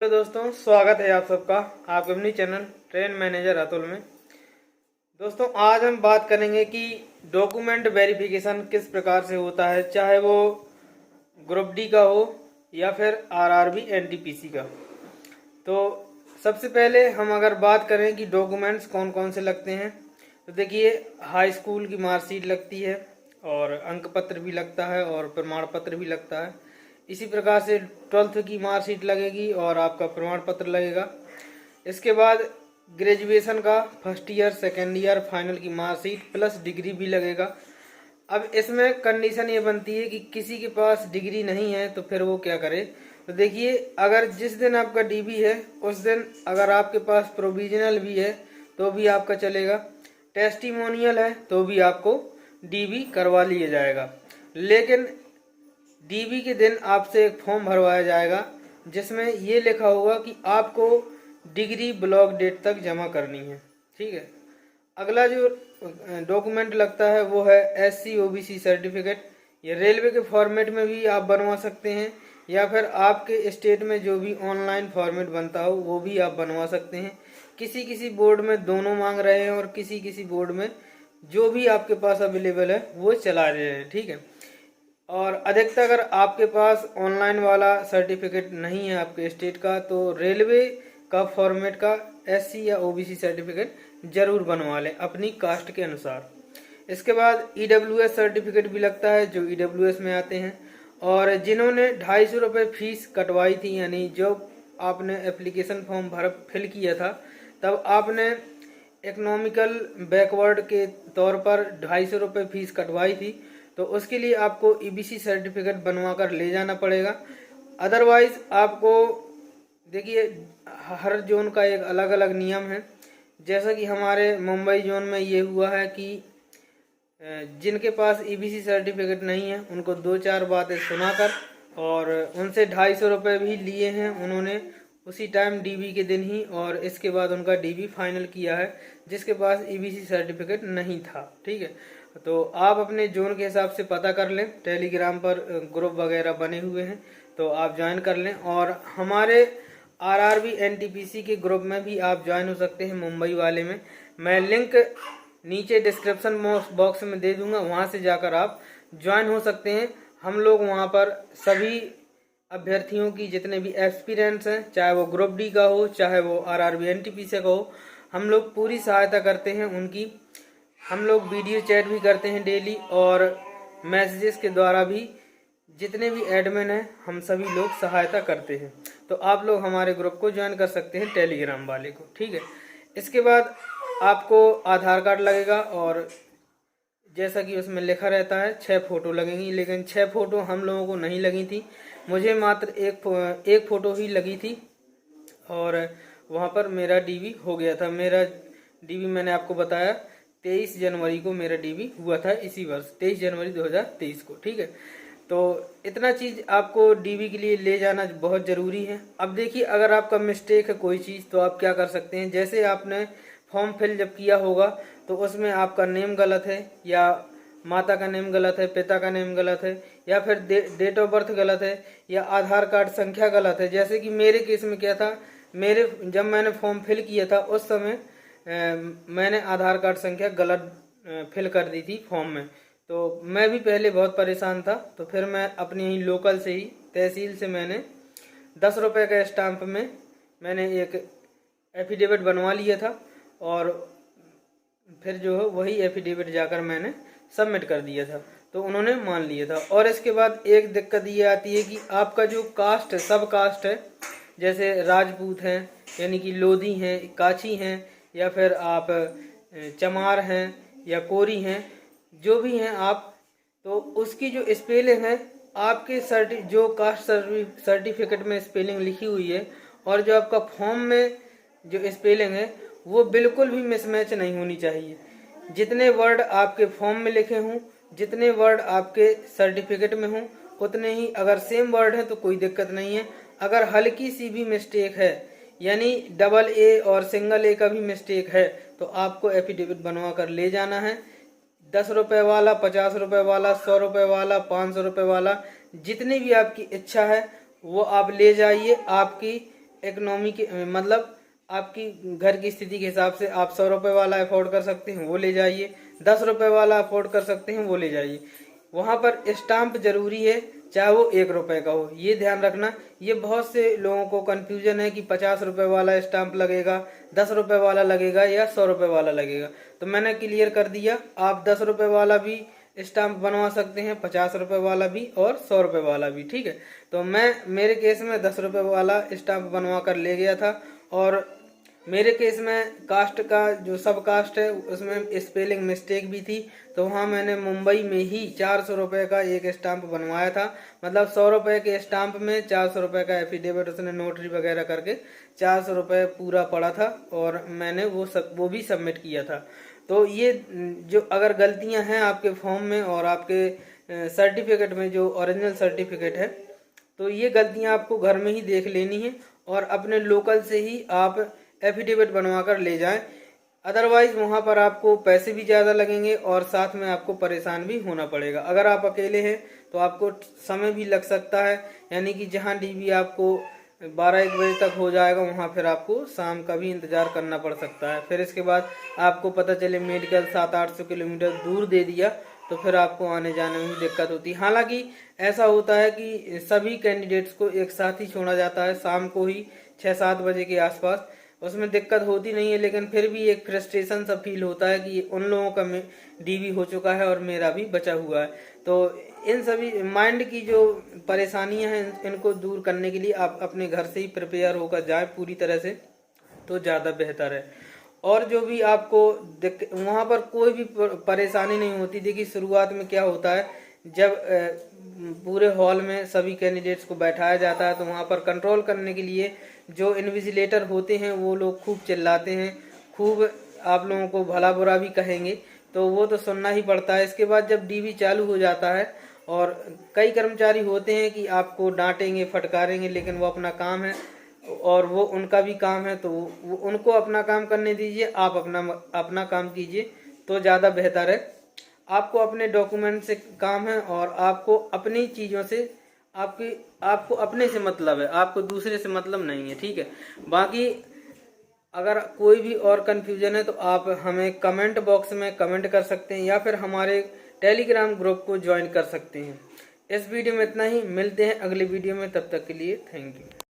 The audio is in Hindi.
हेलो दोस्तों, स्वागत है आप सबका आपके अपनी चैनल ट्रेन मैनेजर अतुल में। दोस्तों, आज हम बात करेंगे कि डॉक्यूमेंट वेरिफिकेशन किस प्रकार से होता है, चाहे वो ग्रुप डी का हो या फिर आरआरबी एनटीपीसी का। तो सबसे पहले हम अगर बात करें कि डॉक्यूमेंट्स कौन कौन से लगते हैं, तो देखिए हाई स्कूल की मार्कशीट लगती है और अंक पत्र भी लगता है और प्रमाण पत्र भी लगता है। इसी प्रकार से 12th की मार्कशीट लगेगी और आपका प्रमाण पत्र लगेगा। इसके बाद ग्रेजुएशन का first year, second year, final की मार्कशीट प्लस डिग्री भी लगेगा। अब इसमें कंडीशन ये बनती है कि किसी के पास डिग्री नहीं है तो फिर वो क्या करे। तो देखिए, अगर जिस दिन आपका डीबी है उस दिन अगर आपके पास प्रोविजनल भी है तो भी आपका चलेगा, टेस्टिमोनियल है तो भी आपको डीबी करवा लिया जाएगा। लेकिन डीबी के दिन आपसे एक फॉर्म भरवाया जाएगा जिसमें ये लिखा होगा कि आपको डिग्री ब्लॉक डेट तक जमा करनी है। ठीक है। अगला जो डॉक्यूमेंट लगता है वो है एससी ओबीसी सर्टिफिकेट। ये रेलवे के फॉर्मेट में भी आप बनवा सकते हैं या फिर आपके स्टेट में जो भी ऑनलाइन फॉर्मेट बनता हो वो भी आप बनवा सकते हैं। किसी किसी बोर्ड में दोनों मांग रहे हैं और किसी किसी बोर्ड में जो भी आपके पास अवेलेबल है वो चला रहे हैं। ठीक है। और अधिकतर अगर आपके पास ऑनलाइन वाला सर्टिफिकेट नहीं है आपके स्टेट का, तो रेलवे का फॉर्मेट का एससी या ओबीसी सर्टिफिकेट जरूर बनवा लें अपनी कास्ट के अनुसार। इसके बाद ईडब्ल्यूएस सर्टिफिकेट भी लगता है जो ईडब्ल्यूएस में आते हैं। और जिन्होंने 250 रुपये फीस कटवाई थी, यानी जो आपने एप्लीकेशन फॉर्म भर फिल किया था तब आपने इकोनॉमिकल बैकवर्ड के तौर पर 250 रुपये फीस कटवाई थी, तो उसके लिए आपको ईबीसी सर्टिफिकेट बनवा कर ले जाना पड़ेगा। अदरवाइज आपको देखिए हर जोन का एक अलग अलग नियम है। जैसा कि हमारे मुंबई जोन में ये हुआ है कि जिनके पास ईबीसी सर्टिफिकेट नहीं है उनको 2-4 बातें सुनाकर और उनसे 250 रुपये भी लिए हैं उन्होंने उसी टाइम डीबी के दिन ही, और इसके बाद उनका डीबी फाइनल किया है जिसके पास ईबीसी सर्टिफिकेट नहीं था। ठीक है। तो आप अपने जोन के हिसाब से पता कर लें, टेलीग्राम पर ग्रुप वगैरह बने हुए हैं तो आप ज्वाइन कर लें। और हमारे आरआरबी एनटीपीसी के ग्रुप में भी आप ज्वाइन हो सकते हैं, मुंबई वाले में। मैं लिंक नीचे डिस्क्रिप्शन बॉक्स में दे दूंगा, वहां से जाकर आप ज्वाइन हो सकते हैं। हम लोग वहां पर सभी अभ्यर्थियों की जितने भी एक्सपीरियंस हैं, चाहे वो ग्रुप डी का हो चाहे वो आरआरबी एनटीपीसी का हो, हम लोग पूरी सहायता करते हैं उनकी। हम लोग वीडियो चैट भी करते हैं डेली और मैसेजेस के द्वारा भी जितने भी एडमिन हैं हम सभी लोग सहायता करते हैं। तो आप लोग हमारे ग्रुप को ज्वाइन कर सकते हैं, टेलीग्राम वाले को। ठीक है। इसके बाद आपको आधार कार्ड लगेगा और जैसा कि उसमें लिखा रहता है 6 फोटो लगेंगी, लेकिन 6 फोटो हम लोगों को नहीं लगी थी, मुझे मात्र एक फोटो ही लगी थी और वहाँ पर मेरा डीबी हो गया था। मेरा डीबी मैंने आपको बताया 23 जनवरी को मेरा डीबी हुआ था, इसी वर्ष 23 जनवरी 2023 को। ठीक है। तो इतना चीज़ आपको डीबी के लिए ले जाना बहुत ज़रूरी है। अब देखिए, अगर आपका मिस्टेक है कोई चीज़ तो आप क्या कर सकते हैं। जैसे आपने फॉर्म फिल जब किया होगा तो उसमें आपका नेम गलत है या माता का नेम गलत है, पिता का नेम गलत है, या फिर डेट ऑफ बर्थ गलत है, या आधार कार्ड संख्या गलत है। जैसे कि मेरे केस में क्या था, जब मैंने फॉर्म फिल किया था उस समय मैंने आधार कार्ड संख्या गलत फिल कर दी थी फॉर्म में। तो मैं भी पहले बहुत परेशान था, तो फिर मैं अपनी ही लोकल से ही तहसील से मैंने 10 रुपये के स्टाम्प में मैंने एक एफिडेविट बनवा लिया था और फिर जो है वही एफिडेविट जाकर मैंने सबमिट कर दिया था, तो उन्होंने मान लिया था। और इसके बाद एक दिक्कत ये आती है कि आपका जो कास्ट है, सब कास्ट है, जैसे राजपूत हैं यानी कि लोधी हैं, काची हैं, या फिर आप चमार हैं या कोरी हैं, जो भी हैं आप, तो उसकी जो स्पेलिंग है आपके जो कास्ट सर्टिफिकेट में स्पेलिंग लिखी हुई है और जो आपका फॉर्म में जो स्पेलिंग है वो बिल्कुल भी मिसमैच नहीं होनी चाहिए। जितने वर्ड आपके फॉर्म में लिखे हों, जितने वर्ड आपके सर्टिफिकेट में हों, उतने ही अगर सेम वर्ड है तो कोई दिक्कत नहीं है। अगर हल्की सी भी मिस्टेक है, यानी डबल ए और सिंगल ए का भी मिस्टेक है, तो आपको एफिडेविट बनवा कर ले जाना है। 10 रुपये वाला, 50 रुपये वाला, 100 रुपये वाला, 500 रुपये वाला, जितनी भी आपकी इच्छा है वो आप ले जाइए। आपकी इकोनॉमी के मतलब आपकी घर की स्थिति के हिसाब से आप 100 रुपये वाला अफोर्ड कर सकते हैं वो ले जाइए, 10 रुपये वाला अफोर्ड कर सकते हैं वो ले जाइए। वहाँ पर स्टाम्प जरूरी है, चाहे वो 1 रुपये का हो, ये ध्यान रखना। ये बहुत से लोगों को कंफ्यूजन है कि 50 रुपये वाला स्टाम्प लगेगा, 10 रुपये वाला लगेगा या 100 रुपये वाला लगेगा। तो मैंने क्लियर कर दिया, आप 10 रुपये वाला भी स्टाम्प बनवा सकते हैं, 50 रुपये वाला भी और 100 रुपये वाला भी, ठीक है। तो मेरे केस में 10 रुपये वाला स्टाम्प बनवा कर ले गया था। और मेरे केस में कास्ट का जो सब कास्ट है उसमें स्पेलिंग मिस्टेक भी थी, तो वहाँ मैंने मुंबई में ही 400 रुपये का एक स्टाम्प बनवाया था। मतलब 100 रुपये के स्टाम्प में 400 रुपये का एफिडेविट उसने नोटरी वगैरह करके 400 रुपये पूरा पड़ा था और मैंने वो भी सबमिट किया था। तो ये जो अगर गलतियां हैं आपके फॉर्म में और आपके सर्टिफिकेट में जो ओरिजिनल सर्टिफिकेट है, तो ये गलतियां आपको घर में ही देख लेनी है और अपने लोकल से ही आप एफिडेविट बनवा कर ले जाएं। अदरवाइज वहां पर आपको पैसे भी ज़्यादा लगेंगे और साथ में आपको परेशान भी होना पड़ेगा। अगर आप अकेले हैं तो आपको समय भी लग सकता है, यानी कि जहां डीवी आपको 12-1 बजे तक हो जाएगा वहां फिर आपको शाम का भी इंतजार करना पड़ सकता है। फिर इसके बाद आपको पता चले मेडिकल 700-800 किलोमीटर दूर दे दिया तो फिर आपको आने जाने में भी दिक्कत होती है। हालांकि ऐसा होता है कि सभी कैंडिडेट्स को एक साथ ही छोड़ा जाता है शाम को ही 6-7 बजे के आसपास, उसमें दिक्कत होती नहीं है, लेकिन फिर भी एक फ्रस्ट्रेशन सा फील होता है कि उन लोगों का डीवी हो चुका है और मेरा भी बचा हुआ है। तो इन सभी माइंड की जो परेशानियां हैं इनको दूर करने के लिए आप अपने घर से ही प्रिपेयर होकर जाएं पूरी तरह से, तो ज़्यादा बेहतर है। और जो भी आपको वहाँ पर कोई भी परेशानी नहीं होती। देखिए शुरुआत में क्या होता है, जब पूरे हॉल में सभी कैंडिडेट्स को बैठाया जाता है तो वहाँ पर कंट्रोल करने के लिए जो इन्विजिलेटर होते हैं वो लोग खूब चिल्लाते हैं, खूब आप लोगों को भला बुरा भी कहेंगे, तो वो तो सुनना ही पड़ता है। इसके बाद जब डीवी चालू हो जाता है और कई कर्मचारी होते हैं कि आपको डांटेंगे फटकारेंगे, लेकिन वो अपना काम है और वो उनका भी काम है, तो वो उनको अपना काम करने दीजिए, आप अपना काम कीजिए तो ज़्यादा बेहतर है। आपको अपने डॉक्यूमेंट से काम है और आपको अपनी चीज़ों से आपको अपने से मतलब है, आपको दूसरे से मतलब नहीं है, ठीक है। बाकी अगर कोई भी और कन्फ्यूजन है तो आप हमें कमेंट बॉक्स में कमेंट कर सकते हैं या फिर हमारे टेलीग्राम ग्रुप को ज्वाइन कर सकते हैं। इस वीडियो में इतना ही, मिलते हैं अगले वीडियो में, तब तक के लिए थैंक यू।